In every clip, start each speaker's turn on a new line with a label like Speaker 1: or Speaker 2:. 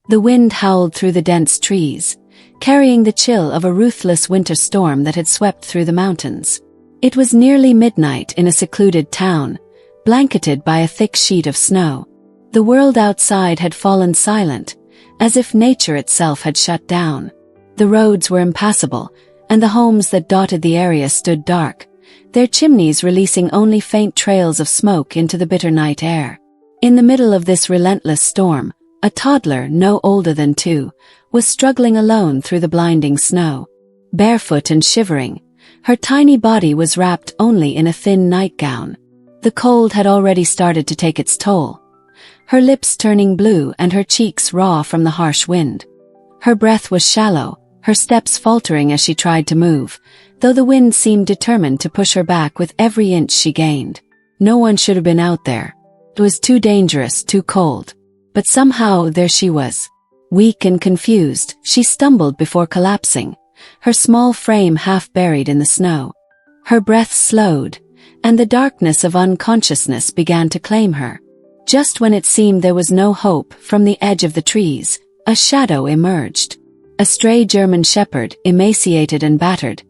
Speaker 1: The wind howled through the dense trees, carrying the chill of a ruthless winter storm that had swept through the mountains. It was nearly midnight in a secluded town, blanketed by a thick sheet of snow. The world outside had fallen silent, as if nature itself had shut down. The roads were impassable, and the homes that dotted the area stood dark, their chimneys releasing only faint trails of smoke into the bitter night air. In the middle of this relentless storm, a toddler no older than 2 was struggling alone through the blinding snow. Barefoot and shivering, her tiny body was wrapped only in a thin nightgown. The cold had already started to take its toll, her lips turning blue and her cheeks raw from the harsh wind. Her breath was shallow, her steps faltering as she tried to move, though the wind seemed determined to push her back with every inch she gained. No one should have been out there. It was too dangerous, too cold. But somehow there she was. Weak and confused, she stumbled before collapsing, her small frame half buried in the snow. Her breath slowed, and the darkness of unconsciousness began to claim her. Just when it seemed there was no hope, from the edge of the trees, a shadow emerged. A stray German shepherd, emaciated and battered,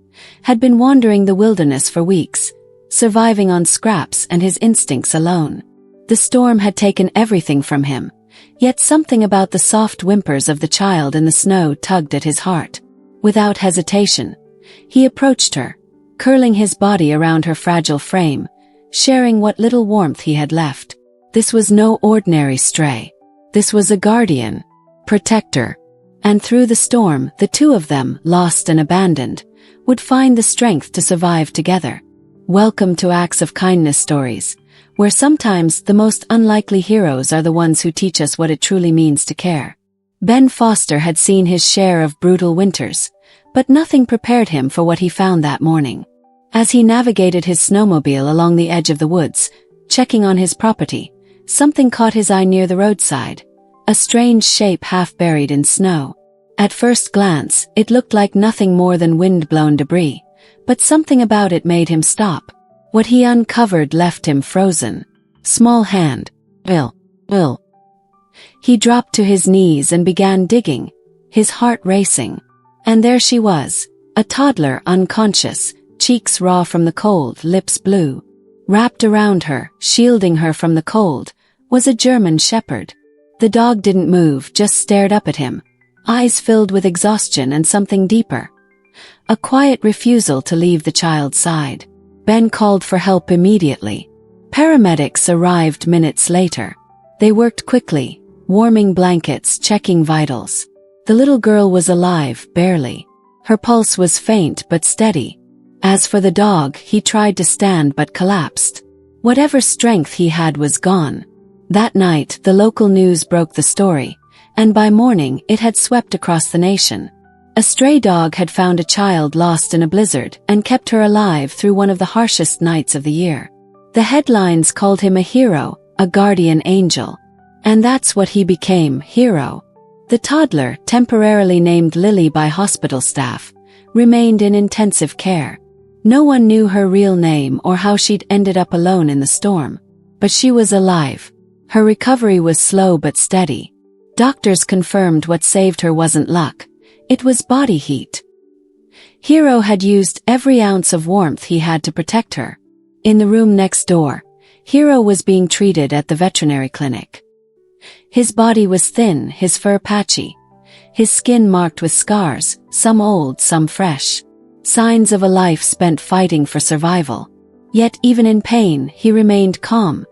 Speaker 1: had been wandering the wilderness for weeks, surviving on scraps and his instincts alone. The storm had taken everything from him, yet something about the soft whimpers of the child in the snow tugged at his heart. Without hesitation, he approached her, curling his body around her fragile frame, sharing what little warmth he had left. This was no ordinary stray. This was a guardian, protector. And through the storm, the 2 of them, lost and abandoned, would find the strength to survive together. Welcome to Acts of Kindness stories, where sometimes the most unlikely heroes are the ones who teach us what it truly means to care. Ben Foster had seen his share of brutal winters, but nothing prepared him for what he found that morning. As he navigated his snowmobile along the edge of the woods, checking on his property, something caught his eye near the roadside, a strange shape half buried in snow. At first glance, it looked like nothing more than wind-blown debris, but something about it made him stop. What he uncovered left him frozen. Small hand. Ill. He dropped to his knees and began digging, his heart racing. And there she was, a toddler unconscious, cheeks raw from the cold, lips blue. Wrapped around her, shielding her from the cold, was a German shepherd. The dog didn't move, just stared up at him, eyes filled with exhaustion and something deeper. A quiet refusal to leave the child's side. Ben called for help immediately. Paramedics arrived minutes later. They worked quickly, warming blankets, checking vitals. The little girl was alive, barely. Her pulse was faint but steady. As for the dog, he tried to stand but collapsed. Whatever strength he had was gone. That night, the local news broke the story, and by morning it had swept across the nation. A stray dog had found a child lost in a blizzard and kept her alive through one of the harshest nights of the year. The headlines called him a hero, a guardian angel. And that's what he became, hero. The toddler, temporarily named Lily by hospital staff, remained in intensive care. No one knew her real name or how she'd ended up alone in the storm. But she was alive. Her recovery was slow but steady. Doctors confirmed what saved her wasn't luck. It was body heat. Hero had used every ounce of warmth he had to protect her. In the room next door, Hero was being treated at the veterinary clinic. His body was thin, his fur patchy. His skin marked with scars, some old, some fresh. Signs of a life spent fighting for survival. Yet even in pain, he remained calm.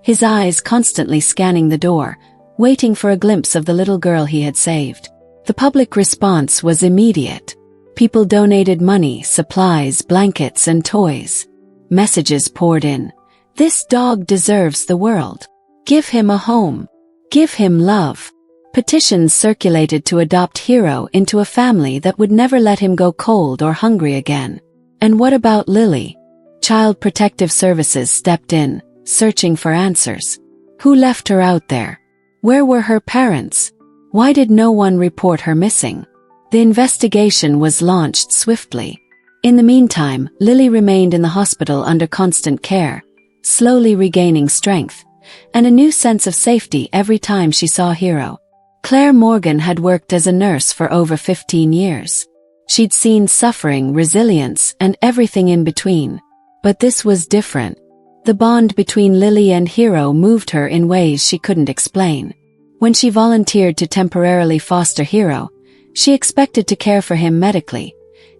Speaker 1: His eyes constantly scanning the door, waiting for a glimpse of the little girl he had saved. The public response was immediate. People donated money, supplies, blankets, and toys. Messages poured in. This dog deserves the world. Give him a home. Give him love. Petitions circulated to adopt Hero into a family that would never let him go cold or hungry again. And what about Lily? Child Protective Services stepped in, searching for answers. Who left her out there? Where were her parents? Why did no one report her missing? The investigation was launched swiftly. In the meantime, Lily remained in the hospital under constant care, slowly regaining strength, and a new sense of safety every time she saw Hero. Claire Morgan had worked as a nurse for over 15 years. She'd seen suffering, resilience, and everything in between. But this was different. The bond between Lily and Hero moved her in ways she couldn't explain. When she volunteered to temporarily foster Hero, she expected to care for him medically,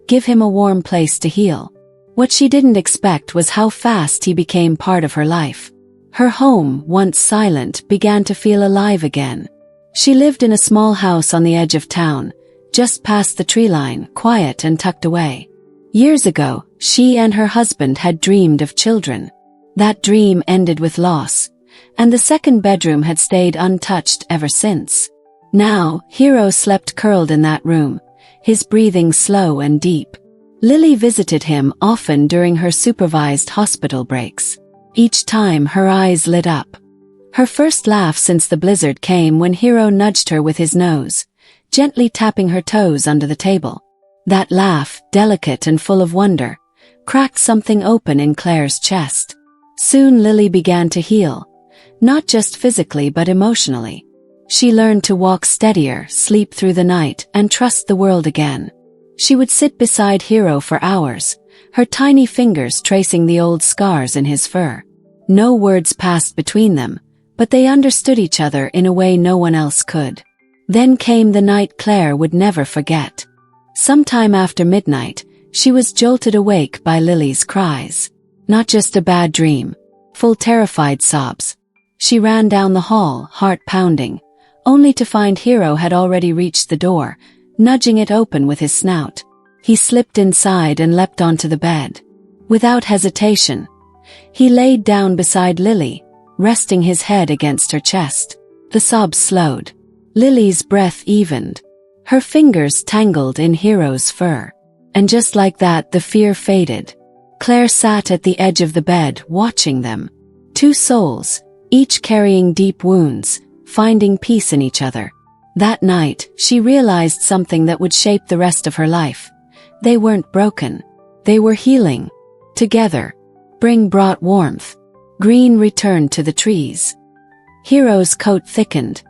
Speaker 1: give him a warm place to heal. What she didn't expect was how fast he became part of her life. Her home, once silent, began to feel alive again. She lived in a small house on the edge of town, just past the tree line, quiet and tucked away. Years ago, she and her husband had dreamed of children. That dream ended with loss, and the second bedroom had stayed untouched ever since. Now, Hero slept curled in that room, his breathing slow and deep. Lily visited him often during her supervised hospital breaks. Each time her eyes lit up. Her first laugh since the blizzard came when Hero nudged her with his nose, gently tapping her toes under the table. That laugh, delicate and full of wonder, cracked something open in Claire's chest. Soon Lily began to heal, not just physically but emotionally. She learned to walk steadier, sleep through the night, and trust the world again. She would sit beside Hero for hours, her tiny fingers tracing the old scars in his fur. No words passed between them, but they understood each other in a way no one else could. Then came the night Claire would never forget. Sometime after midnight, she was jolted awake by Lily's cries. Not just a bad dream, full terrified sobs. She ran down the hall, heart pounding, only to find Hero had already reached the door, nudging it open with his snout. He slipped inside and leapt onto the bed. Without hesitation, he laid down beside Lily, resting his head against her chest. The sobs slowed. Lily's breath evened. Her fingers tangled in Hero's fur. And just like that, the fear faded. Claire sat at the edge of the bed, watching them. Two souls, each carrying deep wounds, finding peace in each other. That night, she realized something that would shape the rest of her life. They weren't broken. They were healing. Together. Spring brought warmth. Green returned to the trees. Hero's coat thickened.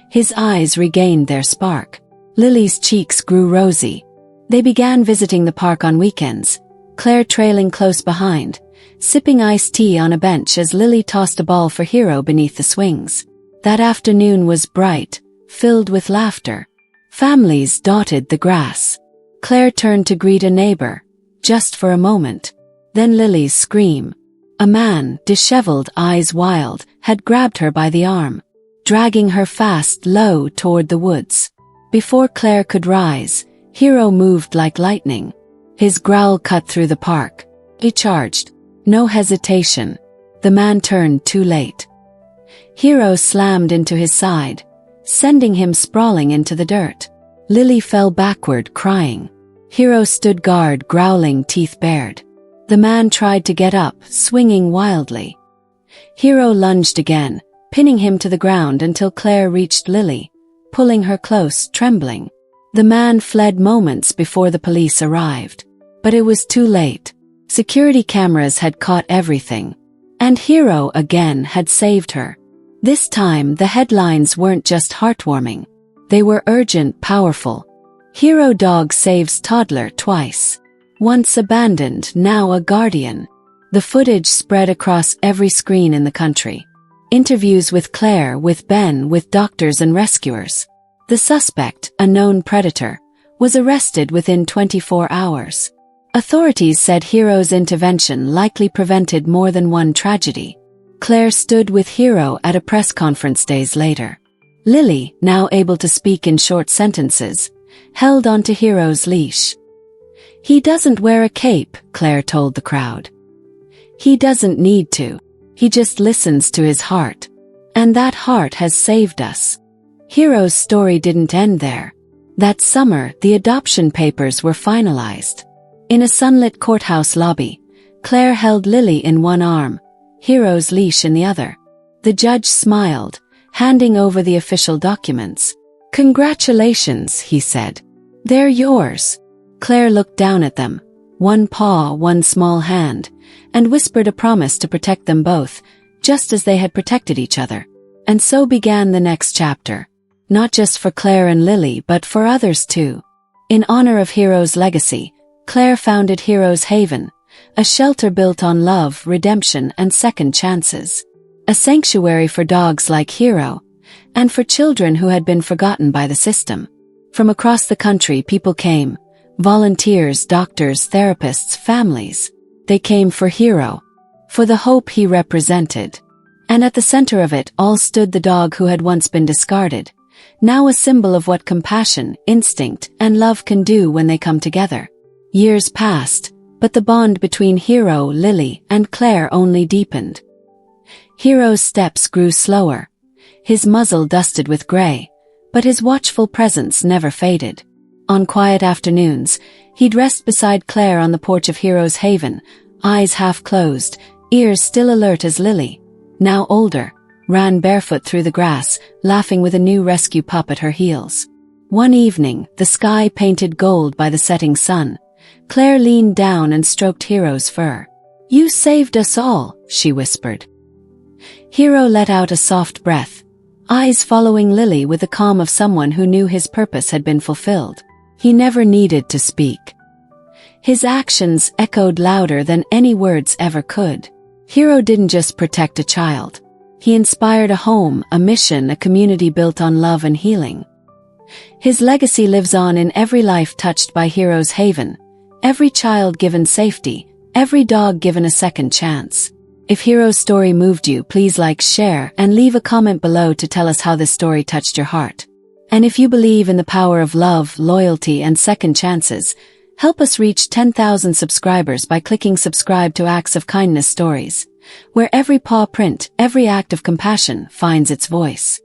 Speaker 1: His eyes regained their spark. Lily's cheeks grew rosy. They began visiting the park on weekends, Claire trailing close behind, sipping iced tea on a bench as Lily tossed a ball for Hero beneath the swings. That afternoon was bright, filled with laughter. Families dotted the grass. Claire turned to greet a neighbor, just for a moment. Then Lily's scream. A man, disheveled, eyes wild, had grabbed her by the arm, dragging her fast, low toward the woods. Before Claire could rise, Hero moved like lightning. His growl cut through the park. He charged. No hesitation. The man turned too late. Hero slammed into his side, sending him sprawling into the dirt. Lily fell backward, crying. Hero stood guard, growling, teeth bared. The man tried to get up, swinging wildly. Hero lunged again, pinning him to the ground until Claire reached Lily, pulling her close, trembling. The man fled moments before the police arrived. But it was too late. Security cameras had caught everything. And Hero again had saved her. This time the headlines weren't just heartwarming. They were urgent, powerful. Hero dog saves toddler twice. Once abandoned, now a guardian. The footage spread across every screen in the country. Interviews with Claire, with Ben, with doctors and rescuers. The suspect, a known predator, was arrested within 24 hours. Authorities said Hero's intervention likely prevented more than one tragedy. Claire stood with Hero at a press conference days later. Lily, now able to speak in short sentences, held onto Hero's leash. He doesn't wear a cape, Claire told the crowd. He doesn't need to. He just listens to his heart. And that heart has saved us. Hero's story didn't end there. That summer, the adoption papers were finalized. In a sunlit courthouse lobby, Claire held Lily in one arm, Hero's leash in the other. The judge smiled, handing over the official documents. "Congratulations," he said. "They're yours." Claire looked down at them, one paw, one small hand, and whispered a promise to protect them both, just as they had protected each other. And so began the next chapter. not just for Claire and Lily but for others too. In honor of Hero's legacy, Claire founded Hero's Haven, a shelter built on love, redemption, and second chances. A sanctuary for dogs like Hero, and for children who had been forgotten by the system. From across the country people came, volunteers, doctors, therapists, families. They came for Hero, for the hope he represented. And at the center of it all stood the dog who had once been discarded, now a symbol of what compassion, instinct, and love can do when they come together. Years passed, but the bond between Hero, Lily, and Claire only deepened. Hero's steps grew slower, his muzzle dusted with gray, but his watchful presence never faded. On quiet afternoons, he'd rest beside Claire on the porch of Hero's Haven, eyes half closed, ears still alert as Lily, now older, ran barefoot through the grass, laughing with a new rescue pup at her heels. One evening, the sky painted gold by the setting sun, Claire leaned down and stroked Hero's fur. "You saved us all," she whispered. Hero let out a soft breath, eyes following Lily with the calm of someone who knew his purpose had been fulfilled. He never needed to speak. His actions echoed louder than any words ever could. Hero didn't just protect a child. He inspired a home, a mission, a community built on love and healing. His legacy lives on in every life touched by Hero's Haven, every child given safety, every dog given a second chance. If Hero's story moved you, please like, share, and leave a comment below to tell us how this story touched your heart. And if you believe in the power of love, loyalty, and second chances, help us reach 10,000 subscribers by clicking subscribe to Acts of Kindness Stories, where every paw print, every act of compassion finds its voice.